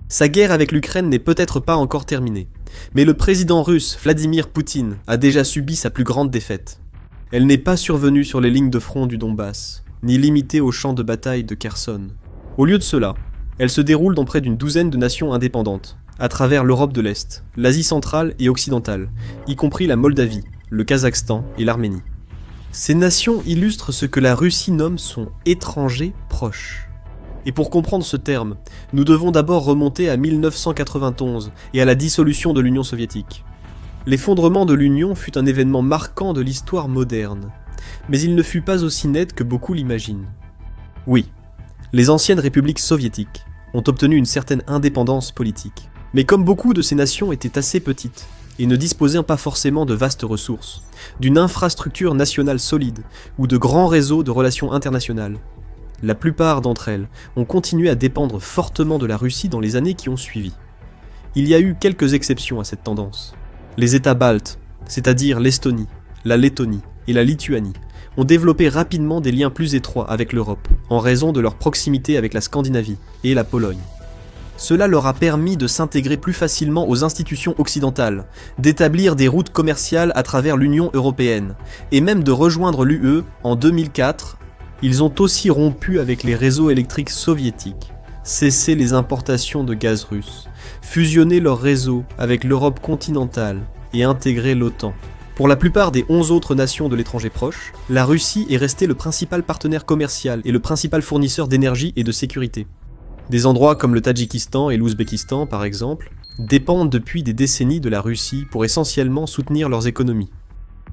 Sa guerre avec l'Ukraine n'est peut-être pas encore terminée, mais le président russe Vladimir Poutine a déjà subi sa plus grande défaite. Elle n'est pas survenue sur les lignes de front du Donbass, ni limitée au champ de bataille de Kherson. Au lieu de cela, elle se déroule dans près d'une douzaine de nations indépendantes, à travers l'Europe de l'Est, l'Asie centrale et occidentale, y compris la Moldavie, le Kazakhstan et l'Arménie. Ces nations illustrent ce que la Russie nomme son étranger proche. Et pour comprendre ce terme, nous devons d'abord remonter à 1991 et à la dissolution de l'Union soviétique. L'effondrement de l'Union fut un événement marquant de l'histoire moderne, mais il ne fut pas aussi net que beaucoup l'imaginent. Oui, les anciennes républiques soviétiques ont obtenu une certaine indépendance politique, mais comme beaucoup de ces nations étaient assez petites et ne disposaient pas forcément de vastes ressources, d'une infrastructure nationale solide ou de grands réseaux de relations internationales, la plupart d'entre elles ont continué à dépendre fortement de la Russie dans les années qui ont suivi. Il y a eu quelques exceptions à cette tendance. Les États baltes, c'est-à-dire l'Estonie, la Lettonie et la Lituanie, ont développé rapidement des liens plus étroits avec l'Europe, en raison de leur proximité avec la Scandinavie et la Pologne. Cela leur a permis de s'intégrer plus facilement aux institutions occidentales, d'établir des routes commerciales à travers l'Union européenne, et même de rejoindre l'UE en 2004. Ils ont aussi rompu avec les réseaux électriques soviétiques, cessé les importations de gaz russe, fusionné leurs réseaux avec l'Europe continentale et intégré l'OTAN. Pour la plupart des 11 autres nations de l'étranger proche, la Russie est restée le principal partenaire commercial et le principal fournisseur d'énergie et de sécurité. Des endroits comme le Tadjikistan et l'Ouzbékistan, par exemple, dépendent depuis des décennies de la Russie pour essentiellement soutenir leurs économies.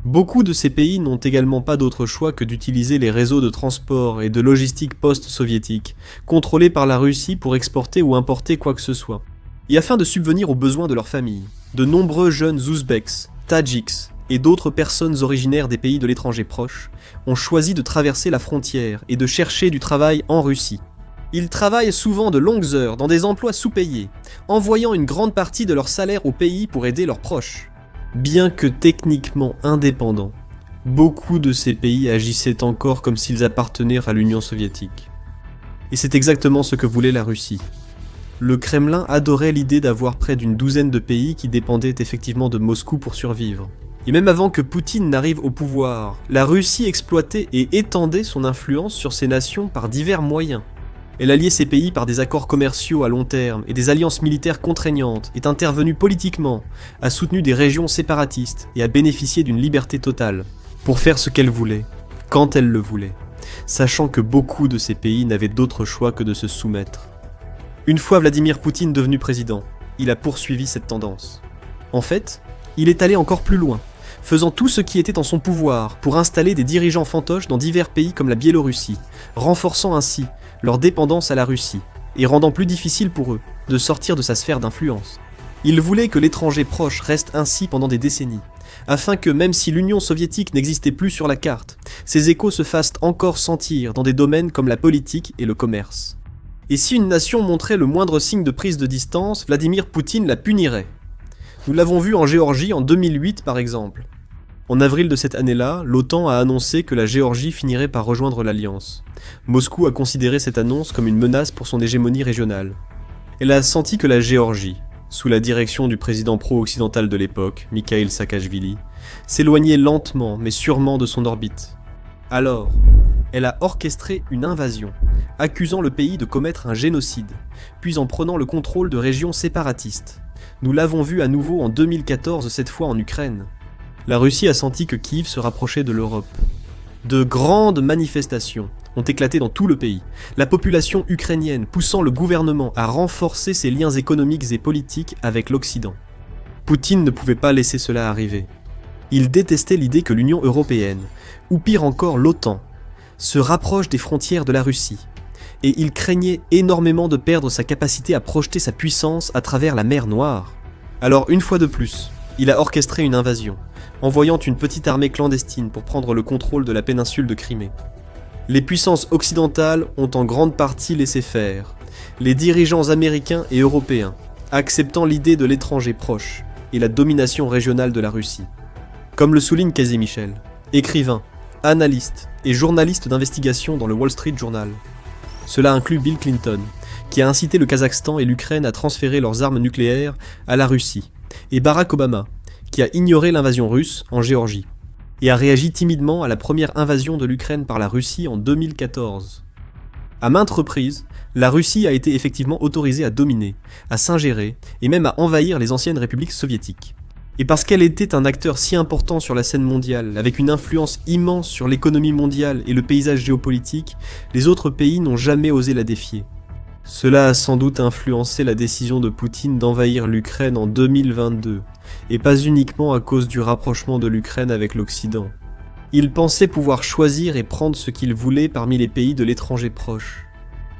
Beaucoup de ces pays n'ont également pas d'autre choix que d'utiliser les réseaux de transport et de logistique post-soviétiques, contrôlés par la Russie pour exporter ou importer quoi que ce soit. Et afin de subvenir aux besoins de leur famille, de nombreux jeunes Ouzbeks, Tadjiks et d'autres personnes originaires des pays de l'étranger proche ont choisi de traverser la frontière et de chercher du travail en Russie. Ils travaillent souvent de longues heures dans des emplois sous-payés, envoyant une grande partie de leur salaire au pays pour aider leurs proches. Bien que techniquement indépendants, beaucoup de ces pays agissaient encore comme s'ils appartenaient à l'Union soviétique. Et c'est exactement ce que voulait la Russie. Le Kremlin adorait l'idée d'avoir près d'une douzaine de pays qui dépendaient effectivement de Moscou pour survivre. Et même avant que Poutine n'arrive au pouvoir, la Russie exploitait et étendait son influence sur ces nations par divers moyens. Elle alliait ces pays par des accords commerciaux à long terme et des alliances militaires contraignantes, est intervenue politiquement, a soutenu des régions séparatistes et a bénéficié d'une liberté totale, pour faire ce qu'elle voulait, quand elle le voulait, sachant que beaucoup de ces pays n'avaient d'autre choix que de se soumettre. Une fois Vladimir Poutine devenu président, il a poursuivi cette tendance. En fait, il est allé encore plus loin, faisant tout ce qui était en son pouvoir pour installer des dirigeants fantoches dans divers pays comme la Biélorussie, renforçant ainsi leur dépendance à la Russie, et rendant plus difficile pour eux de sortir de sa sphère d'influence. Il voulait que l'étranger proche reste ainsi pendant des décennies, afin que même si l'Union soviétique n'existait plus sur la carte, ses échos se fassent encore sentir dans des domaines comme la politique et le commerce. Et si une nation montrait le moindre signe de prise de distance, Vladimir Poutine la punirait. Nous l'avons vu en Géorgie en 2008 par exemple. En avril de cette année-là, l'OTAN a annoncé que la Géorgie finirait par rejoindre l'Alliance. Moscou a considéré cette annonce comme une menace pour son hégémonie régionale. Elle a senti que la Géorgie, sous la direction du président pro-occidental de l'époque, Mikhail Saakashvili, s'éloignait lentement mais sûrement de son orbite. Alors, elle a orchestré une invasion, accusant le pays de commettre un génocide, puis en prenant le contrôle de régions séparatistes. Nous l'avons vu à nouveau en 2014, cette fois en Ukraine. La Russie a senti que Kiev se rapprochait de l'Europe. De grandes manifestations ont éclaté dans tout le pays, la population ukrainienne poussant le gouvernement à renforcer ses liens économiques et politiques avec l'Occident. Poutine ne pouvait pas laisser cela arriver. Il détestait l'idée que l'Union européenne, ou pire encore l'OTAN, se rapproche des frontières de la Russie, et il craignait énormément de perdre sa capacité à projeter sa puissance à travers la mer Noire. Alors une fois de plus, il a orchestré une invasion, envoyant une petite armée clandestine pour prendre le contrôle de la péninsule de Crimée. Les puissances occidentales ont en grande partie laissé faire, les dirigeants américains et européens, acceptant l'idée de l'étranger proche et la domination régionale de la Russie. Comme le souligne Casey Michel, écrivain, analyste et journaliste d'investigation dans le Wall Street Journal. Cela inclut Bill Clinton, qui a incité le Kazakhstan et l'Ukraine à transférer leurs armes nucléaires à la Russie, et Barack Obama, qui a ignoré l'invasion russe en Géorgie, et a réagi timidement à la première invasion de l'Ukraine par la Russie en 2014. À maintes reprises, la Russie a été effectivement autorisée à dominer, à s'ingérer et même à envahir les anciennes républiques soviétiques. Et parce qu'elle était un acteur si important sur la scène mondiale, avec une influence immense sur l'économie mondiale et le paysage géopolitique, les autres pays n'ont jamais osé la défier. Cela a sans doute influencé la décision de Poutine d'envahir l'Ukraine en 2022, et pas uniquement à cause du rapprochement de l'Ukraine avec l'Occident. Il pensait pouvoir choisir et prendre ce qu'il voulait parmi les pays de l'étranger proche.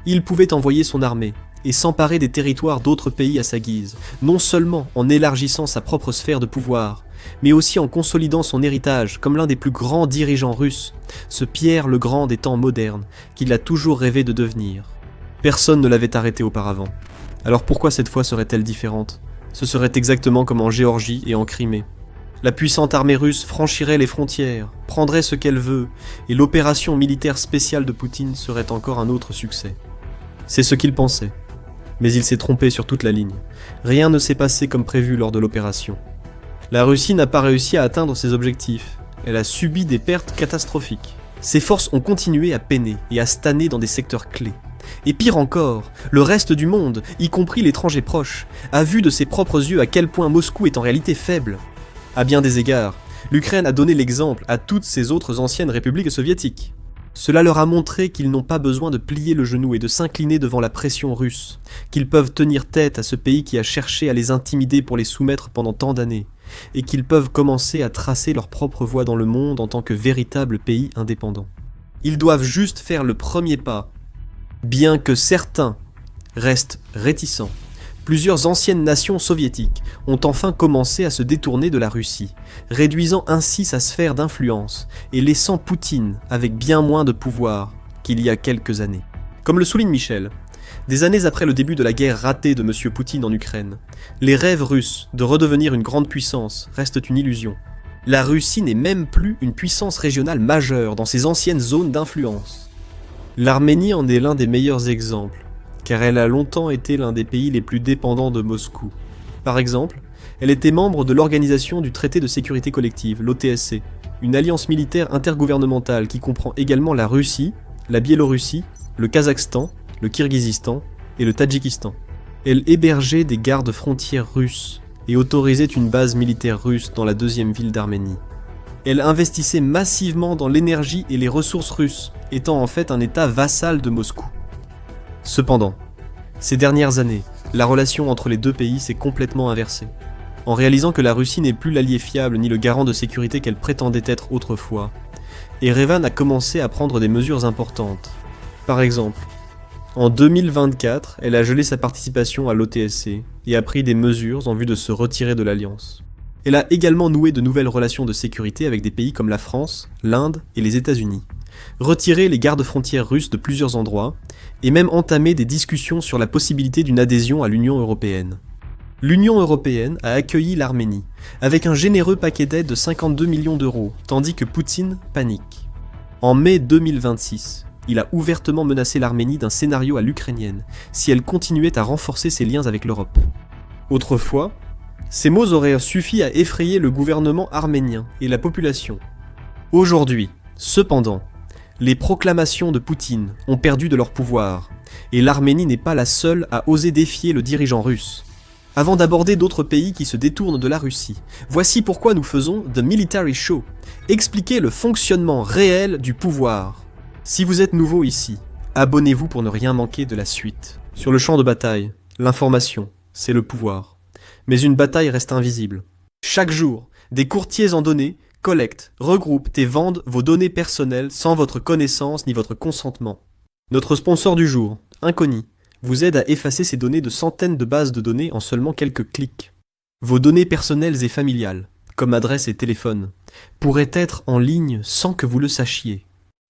Il pouvait envoyer son armée et s'emparer des territoires d'autres pays à sa guise, non seulement en élargissant sa propre sphère de pouvoir, mais aussi en consolidant son héritage comme l'un des plus grands dirigeants russes, ce Pierre le Grand des temps modernes, qu'il a toujours rêvé de devenir. Personne ne l'avait arrêté auparavant. Alors pourquoi cette fois serait-elle différente ? Ce serait exactement comme en Géorgie et en Crimée. La puissante armée russe franchirait les frontières, prendrait ce qu'elle veut, et l'opération militaire spéciale de Poutine serait encore un autre succès. C'est ce qu'il pensait. Mais il s'est trompé sur toute la ligne. Rien ne s'est passé comme prévu lors de l'opération. La Russie n'a pas réussi à atteindre ses objectifs. Elle a subi des pertes catastrophiques. Ses forces ont continué à peiner et à stanner dans des secteurs clés. Et pire encore, le reste du monde, y compris l'étranger proche, a vu de ses propres yeux à quel point Moscou est en réalité faible. À bien des égards, l'Ukraine a donné l'exemple à toutes ces autres anciennes républiques soviétiques. Cela leur a montré qu'ils n'ont pas besoin de plier le genou et de s'incliner devant la pression russe, qu'ils peuvent tenir tête à ce pays qui a cherché à les intimider pour les soumettre pendant tant d'années, et qu'ils peuvent commencer à tracer leur propre voie dans le monde en tant que véritables pays indépendants. Ils doivent juste faire le premier pas. Bien que certains restent réticents, plusieurs anciennes nations soviétiques ont enfin commencé à se détourner de la Russie, réduisant ainsi sa sphère d'influence et laissant Poutine avec bien moins de pouvoir qu'il y a quelques années. Comme le souligne Michel, des années après le début de la guerre ratée de M. Poutine en Ukraine, les rêves russes de redevenir une grande puissance restent une illusion. La Russie n'est même plus une puissance régionale majeure dans ses anciennes zones d'influence. L'Arménie en est l'un des meilleurs exemples, car elle a longtemps été l'un des pays les plus dépendants de Moscou. Par exemple, elle était membre de l'Organisation du Traité de Sécurité Collective, l'OTSC, une alliance militaire intergouvernementale qui comprend également la Russie, la Biélorussie, le Kazakhstan, le Kirghizistan et le Tadjikistan. Elle hébergeait des gardes frontières russes et autorisait une base militaire russe dans la deuxième ville d'Arménie. Elle investissait massivement dans l'énergie et les ressources russes, étant en fait un état vassal de Moscou. Cependant, ces dernières années, la relation entre les deux pays s'est complètement inversée. En réalisant que la Russie n'est plus l'allié fiable ni le garant de sécurité qu'elle prétendait être autrefois, Erevan a commencé à prendre des mesures importantes. Par exemple, en 2024, elle a gelé sa participation à l'OTSC et a pris des mesures en vue de se retirer de l'alliance. Elle a également noué de nouvelles relations de sécurité avec des pays comme la France, l'Inde et les États-Unis, retiré les gardes-frontières russes de plusieurs endroits, et même entamé des discussions sur la possibilité d'une adhésion à l'Union européenne. L'Union européenne a accueilli l'Arménie, avec un généreux paquet d'aide de 52 millions d'euros, tandis que Poutine panique. En mai 2026, il a ouvertement menacé l'Arménie d'un scénario à l'ukrainienne, si elle continuait à renforcer ses liens avec l'Europe. Autrefois, ces mots auraient suffi à effrayer le gouvernement arménien et la population. Aujourd'hui, cependant, les proclamations de Poutine ont perdu de leur pouvoir, et l'Arménie n'est pas la seule à oser défier le dirigeant russe. Avant d'aborder d'autres pays qui se détournent de la Russie, voici pourquoi nous faisons The Military Show, expliquer le fonctionnement réel du pouvoir. Si vous êtes nouveau ici, abonnez-vous pour ne rien manquer de la suite. Sur le champ de bataille, l'information, c'est le pouvoir. Mais une bataille reste invisible. Chaque jour, des courtiers en données collectent, regroupent et vendent vos données personnelles sans votre connaissance ni votre consentement. Notre sponsor du jour, Inconi, vous aide à effacer ces données de centaines de bases de données en seulement quelques clics. Vos données personnelles et familiales, comme adresse et téléphone, pourraient être en ligne sans que vous le sachiez.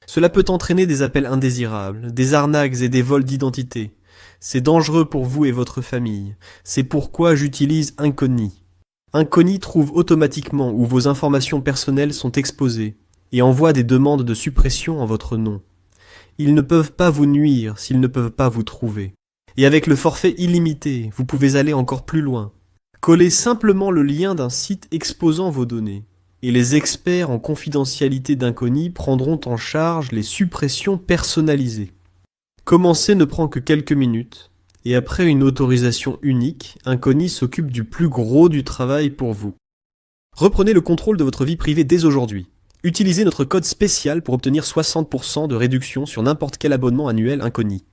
Cela peut entraîner des appels indésirables, des arnaques et des vols d'identité. C'est dangereux pour vous et votre famille. C'est pourquoi j'utilise Inconi. Inconi trouve automatiquement où vos informations personnelles sont exposées et envoie des demandes de suppression en votre nom. Ils ne peuvent pas vous nuire s'ils ne peuvent pas vous trouver. Et avec le forfait illimité, vous pouvez aller encore plus loin. Collez simplement le lien d'un site exposant vos données, et les experts en confidentialité d'Inconi prendront en charge les suppressions personnalisées. Commencer ne prend que quelques minutes, et après une autorisation unique, Inconi s'occupe du plus gros du travail pour vous. Reprenez le contrôle de votre vie privée dès aujourd'hui. Utilisez notre code spécial pour obtenir 60% de réduction sur n'importe quel abonnement annuel Inconi.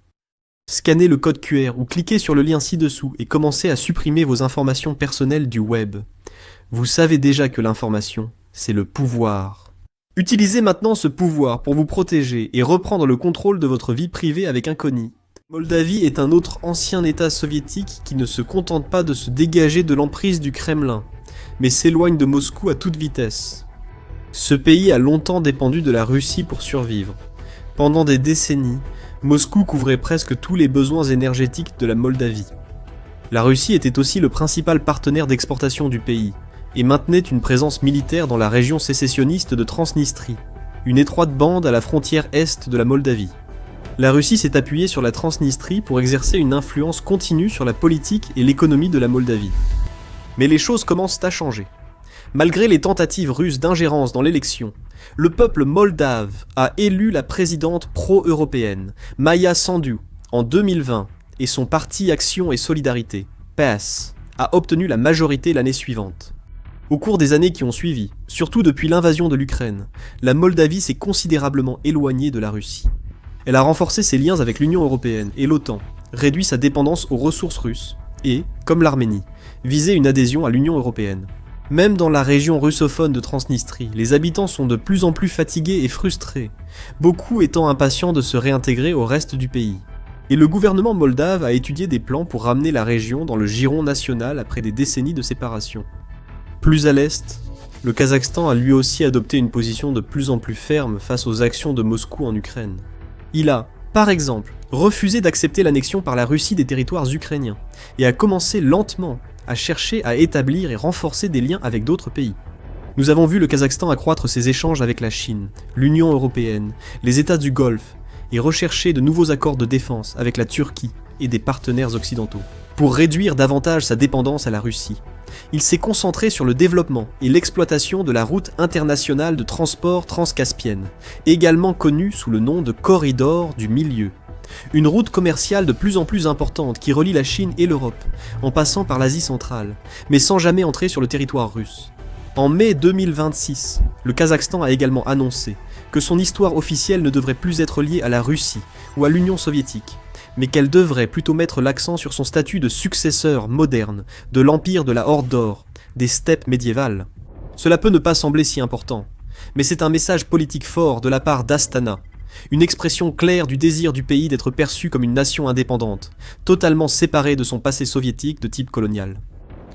Scannez le code QR ou cliquez sur le lien ci-dessous et commencez à supprimer vos informations personnelles du web. Vous savez déjà que l'information, c'est le pouvoir. Utilisez maintenant ce pouvoir pour vous protéger et reprendre le contrôle de votre vie privée avec Inconi. Moldavie est un autre ancien État soviétique qui ne se contente pas de se dégager de l'emprise du Kremlin, mais s'éloigne de Moscou à toute vitesse. Ce pays a longtemps dépendu de la Russie pour survivre. Pendant des décennies, Moscou couvrait presque tous les besoins énergétiques de la Moldavie. La Russie était aussi le principal partenaire d'exportation du pays, et maintenait une présence militaire dans la région sécessionniste de Transnistrie, une étroite bande à la frontière est de la Moldavie. La Russie s'est appuyée sur la Transnistrie pour exercer une influence continue sur la politique et l'économie de la Moldavie. Mais les choses commencent à changer. Malgré les tentatives russes d'ingérence dans l'élection, le peuple moldave a élu la présidente pro-européenne, Maia Sandu, en 2020, et son parti Action et Solidarité, PAS, a obtenu la majorité l'année suivante. Au cours des années qui ont suivi, surtout depuis l'invasion de l'Ukraine, la Moldavie s'est considérablement éloignée de la Russie. Elle a renforcé ses liens avec l'Union européenne et l'OTAN, réduit sa dépendance aux ressources russes et, comme l'Arménie, visé une adhésion à l'Union européenne. Même dans la région russophone de Transnistrie, les habitants sont de plus en plus fatigués et frustrés, beaucoup étant impatients de se réintégrer au reste du pays. Et le gouvernement moldave a étudié des plans pour ramener la région dans le giron national après des décennies de séparation. Plus à l'est, le Kazakhstan a lui aussi adopté une position de plus en plus ferme face aux actions de Moscou en Ukraine. Il a, par exemple, refusé d'accepter l'annexion par la Russie des territoires ukrainiens, et a commencé lentement à chercher à établir et renforcer des liens avec d'autres pays. Nous avons vu le Kazakhstan accroître ses échanges avec la Chine, l'Union européenne, les États du Golfe, et rechercher de nouveaux accords de défense avec la Turquie et des partenaires occidentaux, pour réduire davantage sa dépendance à la Russie. Il s'est concentré sur le développement et l'exploitation de la route internationale de transport transcaspienne, également connue sous le nom de Corridor du Milieu. Une route commerciale de plus en plus importante qui relie la Chine et l'Europe, en passant par l'Asie centrale, mais sans jamais entrer sur le territoire russe. En mai 2026, le Kazakhstan a également annoncé que son histoire officielle ne devrait plus être liée à la Russie ou à l'Union soviétique, mais qu'elle devrait plutôt mettre l'accent sur son statut de successeur moderne de l'empire de la Horde d'Or, des steppes médiévales. Cela peut ne pas sembler si important, mais c'est un message politique fort de la part d'Astana, une expression claire du désir du pays d'être perçu comme une nation indépendante, totalement séparée de son passé soviétique de type colonial.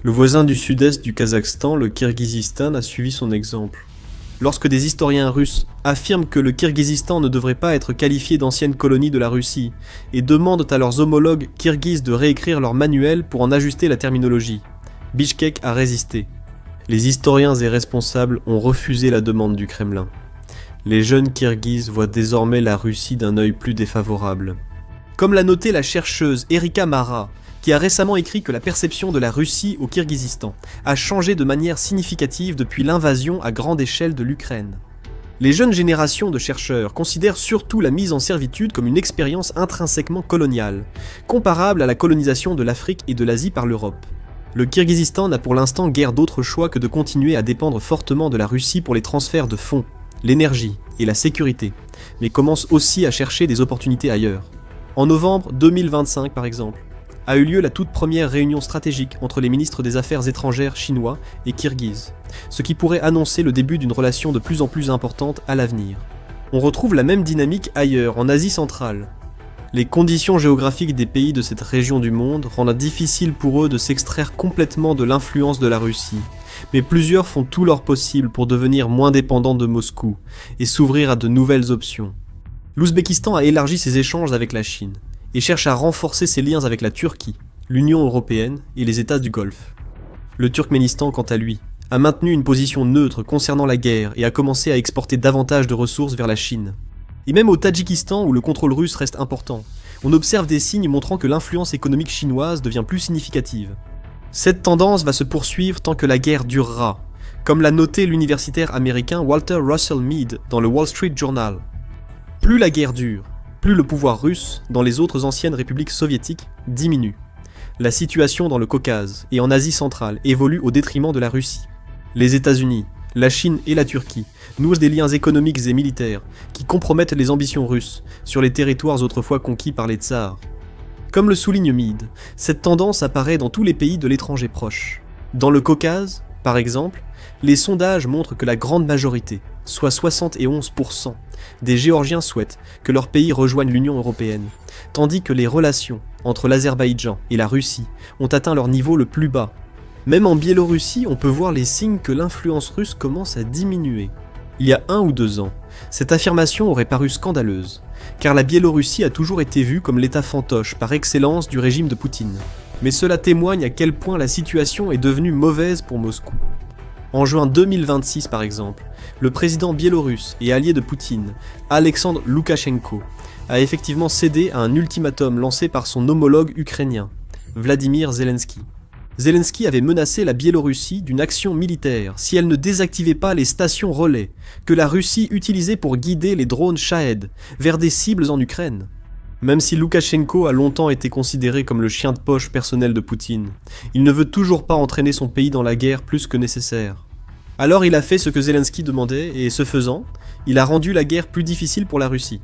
Le voisin du sud-est du Kazakhstan, le Kirghizistan, a suivi son exemple. Lorsque des historiens russes affirment que le Kirghizistan ne devrait pas être qualifié d'ancienne colonie de la Russie et demandent à leurs homologues kirghizes de réécrire leur manuel pour en ajuster la terminologie, Bichkek a résisté. Les historiens et responsables ont refusé la demande du Kremlin. Les jeunes Kirghizes voient désormais la Russie d'un œil plus défavorable. Comme l'a noté la chercheuse Erika Mara, qui a récemment écrit que la perception de la Russie au Kirghizistan a changé de manière significative depuis l'invasion à grande échelle de l'Ukraine. Les jeunes générations de chercheurs considèrent surtout la mise en servitude comme une expérience intrinsèquement coloniale, comparable à la colonisation de l'Afrique et de l'Asie par l'Europe. Le Kirghizistan n'a pour l'instant guère d'autre choix que de continuer à dépendre fortement de la Russie pour les transferts de fonds, l'énergie et la sécurité, mais commence aussi à chercher des opportunités ailleurs. En novembre 2025 par exemple, a eu lieu la toute première réunion stratégique entre les ministres des Affaires étrangères chinois et kirghizes, ce qui pourrait annoncer le début d'une relation de plus en plus importante à l'avenir. On retrouve la même dynamique ailleurs, en Asie centrale. Les conditions géographiques des pays de cette région du monde rendent difficile pour eux de s'extraire complètement de l'influence de la Russie, mais plusieurs font tout leur possible pour devenir moins dépendants de Moscou et s'ouvrir à de nouvelles options. L'Ouzbékistan a élargi ses échanges avec la Chine et cherche à renforcer ses liens avec la Turquie, l'Union européenne et les États du Golfe. Le Turkménistan, quant à lui, a maintenu une position neutre concernant la guerre et a commencé à exporter davantage de ressources vers la Chine. Et même au Tadjikistan, où le contrôle russe reste important, On observe des signes montrant que l'influence économique chinoise devient plus significative. Cette tendance va se poursuivre tant que la guerre durera, comme l'a noté l'universitaire américain Walter Russell Mead dans le Wall Street Journal. Plus la guerre dure, plus le pouvoir russe, dans les autres anciennes républiques soviétiques, diminue. La situation dans le Caucase et en Asie centrale évolue au détriment de la Russie. Les États-Unis, la Chine et la Turquie nouent des liens économiques et militaires qui compromettent les ambitions russes sur les territoires autrefois conquis par les tsars. Comme le souligne Mead, cette tendance apparaît dans tous les pays de l'étranger proche. Dans le Caucase, par exemple, les sondages montrent que la grande majorité, soit 71%, des Géorgiens souhaitent que leur pays rejoigne l'Union européenne, tandis que les relations entre l'Azerbaïdjan et la Russie ont atteint leur niveau le plus bas. Même en Biélorussie, on peut voir les signes que l'influence russe commence à diminuer. Il y a 1 ou 2 ans, cette affirmation aurait paru scandaleuse, car la Biélorussie a toujours été vue comme l'état fantoche par excellence du régime de Poutine. Mais cela témoigne à quel point la situation est devenue mauvaise pour Moscou. En juin 2026 par exemple, le président biélorusse et allié de Poutine, Alexandre Loukachenko, a effectivement cédé à un ultimatum lancé par son homologue ukrainien, Vladimir Zelensky. Zelensky avait menacé la Biélorussie d'une action militaire si elle ne désactivait pas les stations relais que la Russie utilisait pour guider les drones Shahed vers des cibles en Ukraine. Même si Loukachenko a longtemps été considéré comme le chien de poche personnel de Poutine, il ne veut toujours pas entraîner son pays dans la guerre plus que nécessaire. Alors il a fait ce que Zelensky demandait et ce faisant, il a rendu la guerre plus difficile pour la Russie.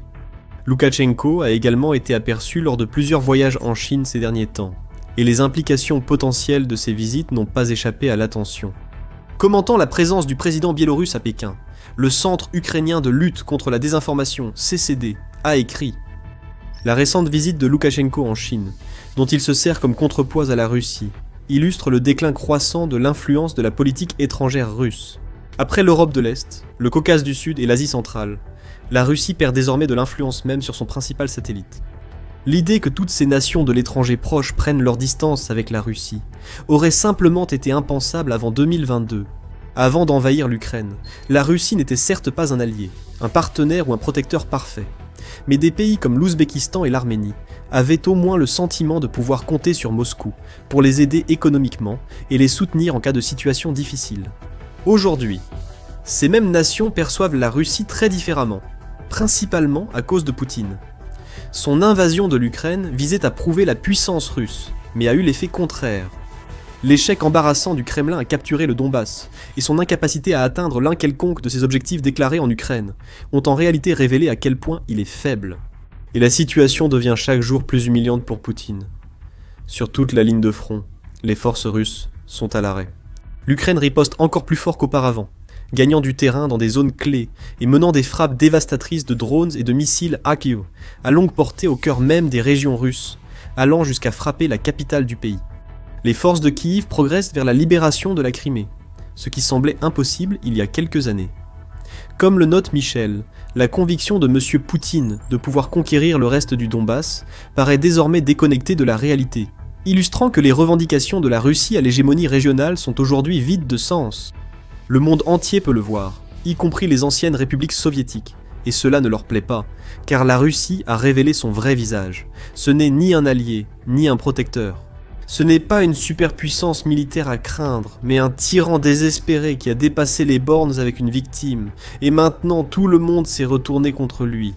Loukachenko a également été aperçu lors de plusieurs voyages en Chine ces derniers temps, et les implications potentielles de ces visites n'ont pas échappé à l'attention. Commentant la présence du président biélorusse à Pékin, le Centre ukrainien de lutte contre la désinformation, CCD, a écrit « La récente visite de Loukachenko en Chine, dont il se sert comme contrepoids à la Russie, illustre le déclin croissant de l'influence de la politique étrangère russe. Après l'Europe de l'Est, le Caucase du Sud et l'Asie centrale, la Russie perd désormais de l'influence même sur son principal satellite. L'idée que toutes ces nations de l'étranger proche prennent leur distance avec la Russie aurait simplement été impensable avant 2022. Avant d'envahir l'Ukraine, la Russie n'était certes pas un allié, un partenaire ou un protecteur parfait, mais des pays comme l'Ouzbékistan et l'Arménie avaient au moins le sentiment de pouvoir compter sur Moscou pour les aider économiquement et les soutenir en cas de situation difficile. Aujourd'hui, ces mêmes nations perçoivent la Russie très différemment, principalement à cause de Poutine. Son invasion de l'Ukraine visait à prouver la puissance russe, mais a eu l'effet contraire. L'échec embarrassant du Kremlin à capturer le Donbass et son incapacité à atteindre l'un quelconque de ses objectifs déclarés en Ukraine ont en réalité révélé à quel point il est faible. Et la situation devient chaque jour plus humiliante pour Poutine. Sur toute la ligne de front, les forces russes sont à l'arrêt. L'Ukraine riposte encore plus fort qu'auparavant, gagnant du terrain dans des zones clés et menant des frappes dévastatrices de drones et de missiles Akiv à longue portée au cœur même des régions russes, allant jusqu'à frapper la capitale du pays. Les forces de Kiev progressent vers la libération de la Crimée, ce qui semblait impossible il y a quelques années. Comme le note Michel, la conviction de M. Poutine de pouvoir conquérir le reste du Donbass paraît désormais déconnectée de la réalité, illustrant que les revendications de la Russie à l'hégémonie régionale sont aujourd'hui vides de sens. Le monde entier peut le voir, y compris les anciennes républiques soviétiques, et cela ne leur plaît pas, car la Russie a révélé son vrai visage. Ce n'est ni un allié, ni un protecteur. Ce n'est pas une superpuissance militaire à craindre, mais un tyran désespéré qui a dépassé les bornes avec une victime, et maintenant tout le monde s'est retourné contre lui.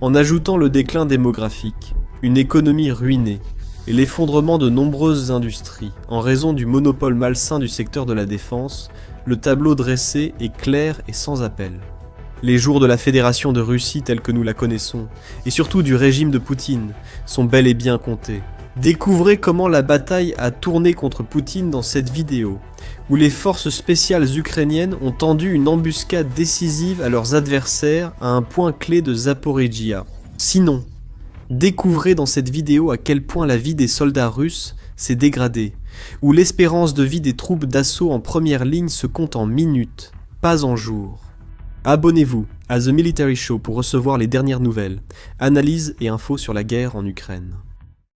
En ajoutant le déclin démographique, une économie ruinée, et l'effondrement de nombreuses industries, en raison du monopole malsain du secteur de la défense, le tableau dressé est clair et sans appel. Les jours de la Fédération de Russie telle que nous la connaissons, et surtout du régime de Poutine, sont bel et bien comptés. Découvrez comment la bataille a tourné contre Poutine dans cette vidéo, où les forces spéciales ukrainiennes ont tendu une embuscade décisive à leurs adversaires à un point clé de Zaporijia. Sinon, découvrez dans cette vidéo à quel point la vie des soldats russes s'est dégradée, où l'espérance de vie des troupes d'assaut en première ligne se compte en minutes, pas en jours. Abonnez-vous à The Military Show pour recevoir les dernières nouvelles, analyses et infos sur la guerre en Ukraine.